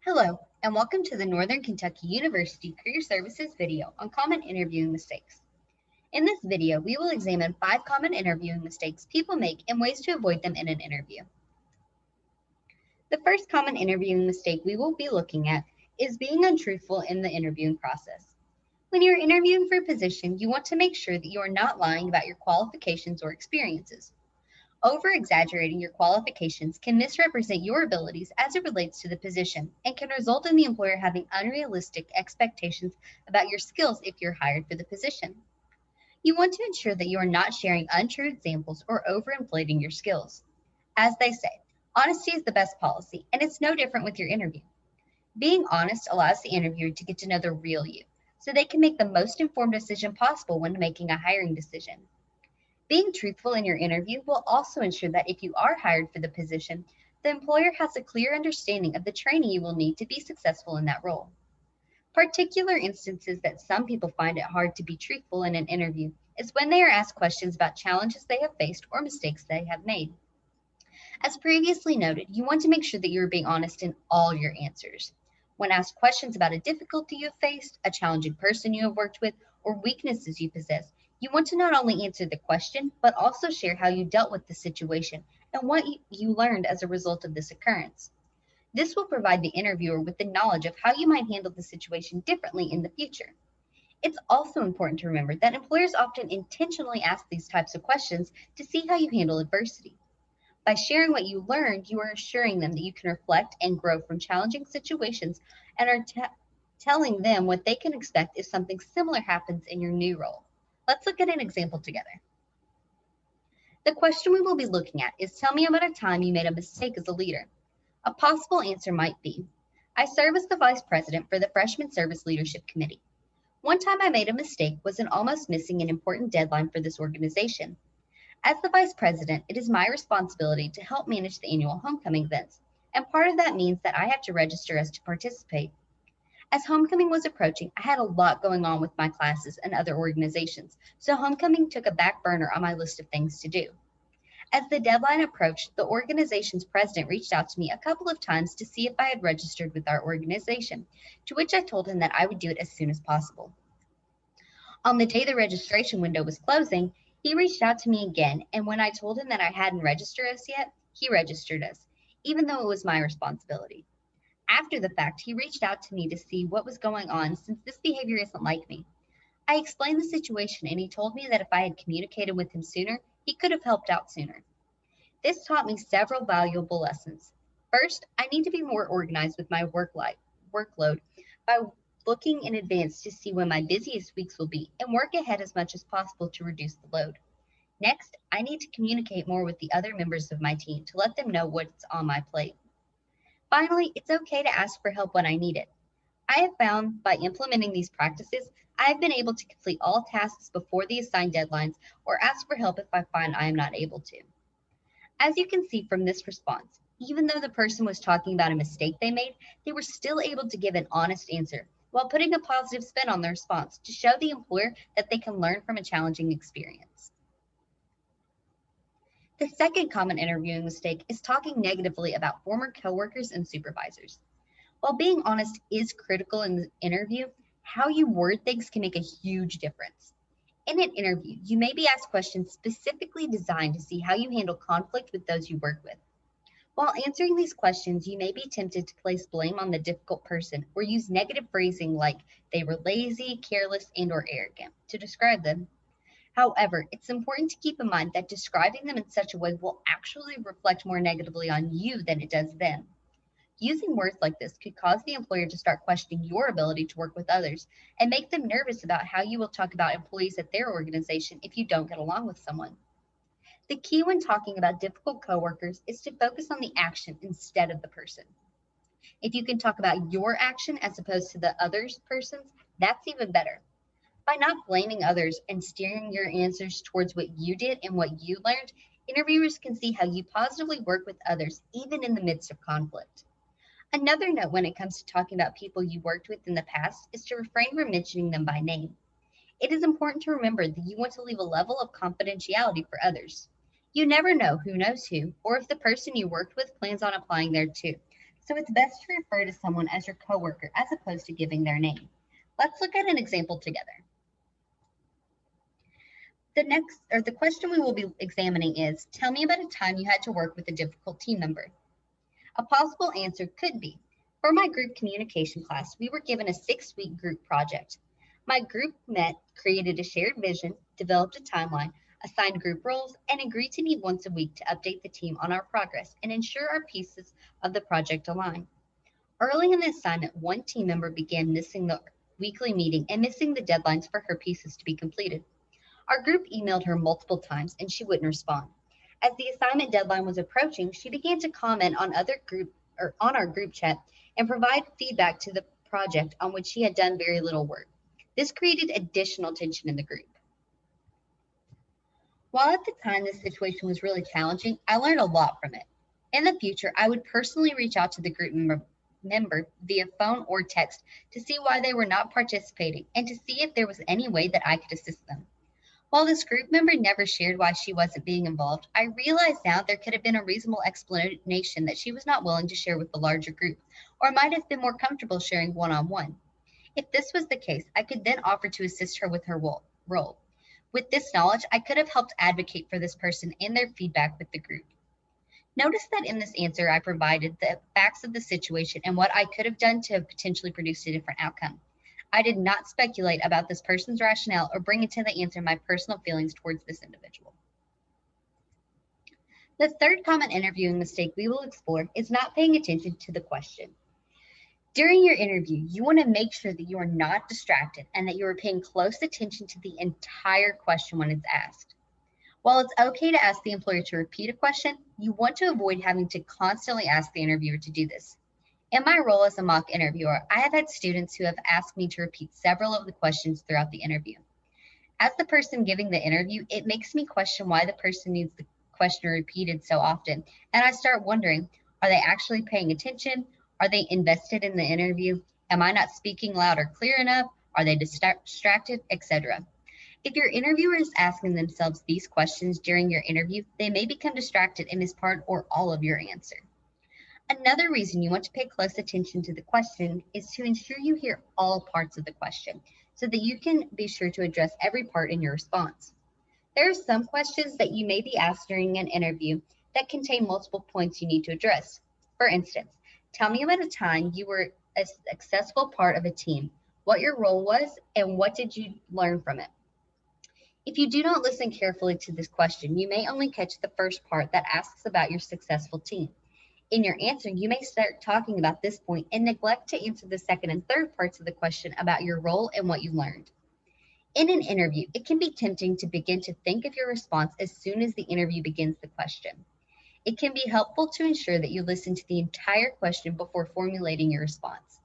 Hello, and welcome to the Northern Kentucky University Career Services video on common interviewing mistakes. In this video, we will examine 5 common interviewing mistakes people make and ways to avoid them in an interview. The first common interviewing mistake we will be looking at is being untruthful in the interviewing process. When you're interviewing for a position, you want to make sure that you are not lying about your qualifications or experiences. Over-exaggerating your qualifications can misrepresent your abilities as it relates to the position and can result in the employer having unrealistic expectations about your skills if you're hired for the position. You want to ensure that you are not sharing untrue examples or overinflating your skills. As they say, honesty is the best policy, and it's no different with your interview. Being honest allows the interviewer to get to know the real you, so they can make the most informed decision possible when making a hiring decision. Being truthful in your interview will also ensure that if you are hired for the position, the employer has a clear understanding of the training you will need to be successful in that role. Particular instances that some people find it hard to be truthful in an interview is when they are asked questions about challenges they have faced or mistakes they have made. As previously noted, you want to make sure that you are being honest in all your answers. When asked questions about a difficulty you have faced, a challenging person you have worked with, or weaknesses you possess, you want to not only answer the question, but also share how you dealt with the situation and what you learned as a result of this occurrence. This will provide the interviewer with the knowledge of how you might handle the situation differently in the future. It's also important to remember that employers often intentionally ask these types of questions to see how you handle adversity. By sharing what you learned, you are assuring them that you can reflect and grow from challenging situations and are telling them what they can expect if something similar happens in your new role. Let's look at an example together. The question we will be looking at is, tell me about a time you made a mistake as a leader. A possible answer might be, I serve as the vice president for the Freshman Service Leadership Committee. One time I made a mistake was in almost missing an important deadline for this organization. As the vice president, it is my responsibility to help manage the annual homecoming events, and part of that means that I have to register as to participate. As homecoming was approaching, I had a lot going on with my classes and other organizations, so homecoming took a back burner on my list of things to do. As the deadline approached, the organization's president reached out to me a couple of times to see if I had registered with our organization, to which I told him that I would do it as soon as possible. On the day the registration window was closing, he reached out to me again, and when I told him that I hadn't registered us yet, he registered us, even though it was my responsibility. After the fact, he reached out to me to see what was going on since this behavior isn't like me. I explained the situation, and he told me that if I had communicated with him sooner, he could have helped out sooner. This taught me several valuable lessons. First, I need to be more organized with my workload by looking in advance to see when my busiest weeks will be and work ahead as much as possible to reduce the load. Next, I need to communicate more with the other members of my team to let them know what's on my plate. Finally, it's okay to ask for help when I need it. I have found by implementing these practices, I have been able to complete all tasks before the assigned deadlines or ask for help if I find I am not able to. As you can see from this response, even though the person was talking about a mistake they made, they were still able to give an honest answer while putting a positive spin on their response to show the employer that they can learn from a challenging experience. The second common interviewing mistake is talking negatively about former coworkers and supervisors. While being honest is critical in the interview, how you word things can make a huge difference. In an interview, you may be asked questions specifically designed to see how you handle conflict with those you work with. While answering these questions, you may be tempted to place blame on the difficult person or use negative phrasing like they were lazy, careless, and/or arrogant to describe them. However, it's important to keep in mind that describing them in such a way will actually reflect more negatively on you than it does them. Using words like this could cause the employer to start questioning your ability to work with others and make them nervous about how you will talk about employees at their organization if you don't get along with someone. The key when talking about difficult coworkers is to focus on the action instead of the person. If you can talk about your action as opposed to the other person's, that's even better. By not blaming others and steering your answers towards what you did and what you learned, interviewers can see how you positively work with others even in the midst of conflict. Another note when it comes to talking about people you worked with in the past is to refrain from mentioning them by name. It is important to remember that you want to leave a level of confidentiality for others. You never know who knows who, or if the person you worked with plans on applying there too. so it's best to refer to someone as your coworker as opposed to giving their name. Let's look at an example together. The question we will be examining is, tell me about a time you had to work with a difficult team member. A possible answer could be, for my group communication class, we were given a 6-week group project. My group met, created a shared vision, developed a timeline, assigned group roles, and agreed to meet once a week to update the team on our progress and ensure our pieces of the project align. Early in the assignment, one team member began missing the weekly meeting and missing the deadlines for her pieces to be completed. Our group emailed her multiple times and she wouldn't respond. As the assignment deadline was approaching, she began to comment on on our group chat and provide feedback to the project on which she had done very little work. This created additional tension in the group. While at the time this situation was really challenging, I learned a lot from it. In the future, I would personally reach out to the group member via phone or text to see why they were not participating and to see if there was any way that I could assist them. While this group member never shared why she wasn't being involved, I realize now there could have been a reasonable explanation that she was not willing to share with the larger group, or might have been more comfortable sharing one-on-one. If this was the case, I could then offer to assist her with her role. With this knowledge, I could have helped advocate for this person and their feedback with the group. Notice that in this answer, I provided the facts of the situation and what I could have done to have potentially produced a different outcome. I did not speculate about this person's rationale or bring into the answer my personal feelings towards this individual. The third common interviewing mistake we will explore is not paying attention to the question. During your interview, you want to make sure that you are not distracted and that you are paying close attention to the entire question when it's asked. While it's okay to ask the employer to repeat a question, you want to avoid having to constantly ask the interviewer to do this. In my role as a mock interviewer, I have had students who have asked me to repeat several of the questions throughout the interview. As the person giving the interview, it makes me question why the person needs the question repeated so often, and I start wondering, are they actually paying attention? Are they invested in the interview? Am I not speaking loud or clear enough? Are they distracted, etc.? If your interviewer is asking themselves these questions during your interview, they may become distracted and miss part or all of your answer. Another reason you want to pay close attention to the question is to ensure you hear all parts of the question so that you can be sure to address every part in your response. There are some questions that you may be asked during an interview that contain multiple points you need to address. For instance, tell me about a time you were a successful part of a team, what your role was, and what did you learn from it. If you do not listen carefully to this question, you may only catch the first part that asks about your successful team. In your answer, you may start talking about this point and neglect to answer the second and third parts of the question about your role and what you learned. In an interview, it can be tempting to begin to think of your response as soon as the interview begins the question. It can be helpful to ensure that you listen to the entire question before formulating your response.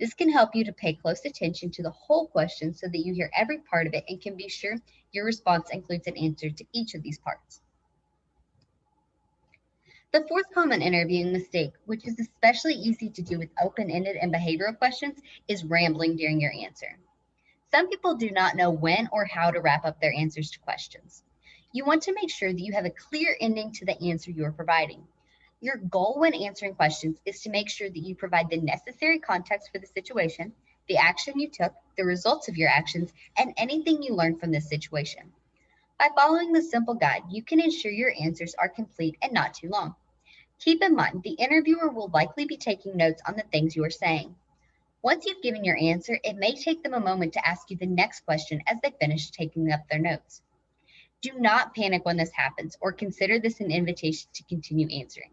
This can help you to pay close attention to the whole question so that you hear every part of it and can be sure your response includes an answer to each of these parts. The fourth common interviewing mistake, which is especially easy to do with open-ended and behavioral questions, is rambling during your answer. Some people do not know when or how to wrap up their answers to questions. You want to make sure that you have a clear ending to the answer you are providing. Your goal when answering questions is to make sure that you provide the necessary context for the situation, the action you took, the results of your actions, and anything you learned from this situation. By following this simple guide, you can ensure your answers are complete and not too long. Keep in mind, the interviewer will likely be taking notes on the things you are saying. Once you've given your answer, it may take them a moment to ask you the next question as they finish taking up their notes. Do not panic when this happens or consider this an invitation to continue answering.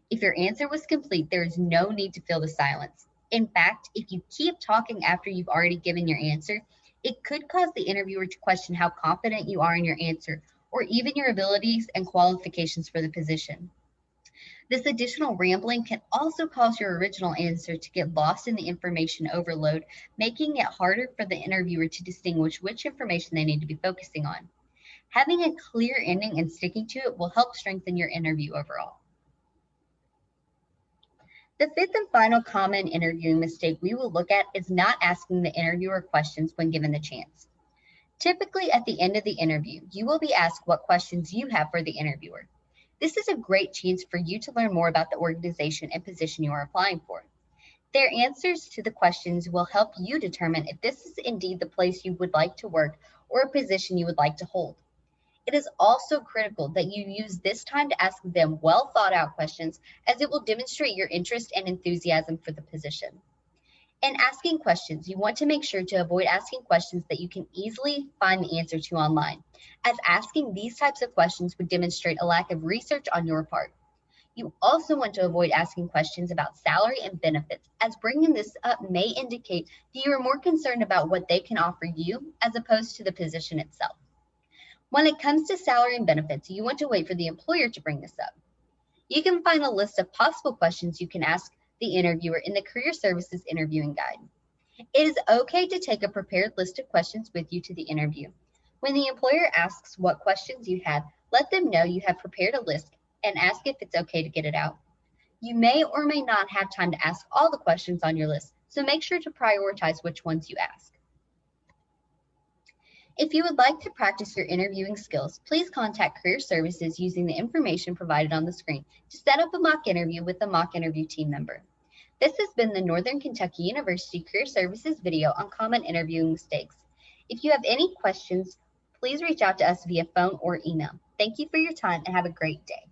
If your answer was complete, there is no need to fill the silence. In fact, if you keep talking after you've already given your answer, it could cause the interviewer to question how confident you are in your answer or even your abilities and qualifications for the position. This additional rambling can also cause your original answer to get lost in the information overload, making it harder for the interviewer to distinguish which information they need to be focusing on. Having a clear ending and sticking to it will help strengthen your interview overall. The fifth and final common interviewing mistake we will look at is not asking the interviewer questions when given the chance. Typically, at the end of the interview, you will be asked what questions you have for the interviewer. This is a great chance for you to learn more about the organization and position you are applying for. Their answers to the questions will help you determine if this is indeed the place you would like to work or a position you would like to hold. It is also critical that you use this time to ask them well thought out questions, as it will demonstrate your interest and enthusiasm for the position. In asking questions, you want to make sure to avoid asking questions that you can easily find the answer to online, as asking these types of questions would demonstrate a lack of research on your part. You also want to avoid asking questions about salary and benefits, as bringing this up may indicate that you are more concerned about what they can offer you as opposed to the position itself. When it comes to salary and benefits, you want to wait for the employer to bring this up. You can find a list of possible questions you can ask the interviewer in the Career Services Interviewing Guide. It is okay to take a prepared list of questions with you to the interview. When the employer asks what questions you have, let them know you have prepared a list and ask if it's okay to get it out. You may or may not have time to ask all the questions on your list, so make sure to prioritize which ones you ask. If you would like to practice your interviewing skills, please contact Career Services using the information provided on the screen to set up a mock interview with a mock interview team member. This has been the Northern Kentucky University Career Services video on common interviewing mistakes. If you have any questions, please reach out to us via phone or email. Thank you for your time and have a great day.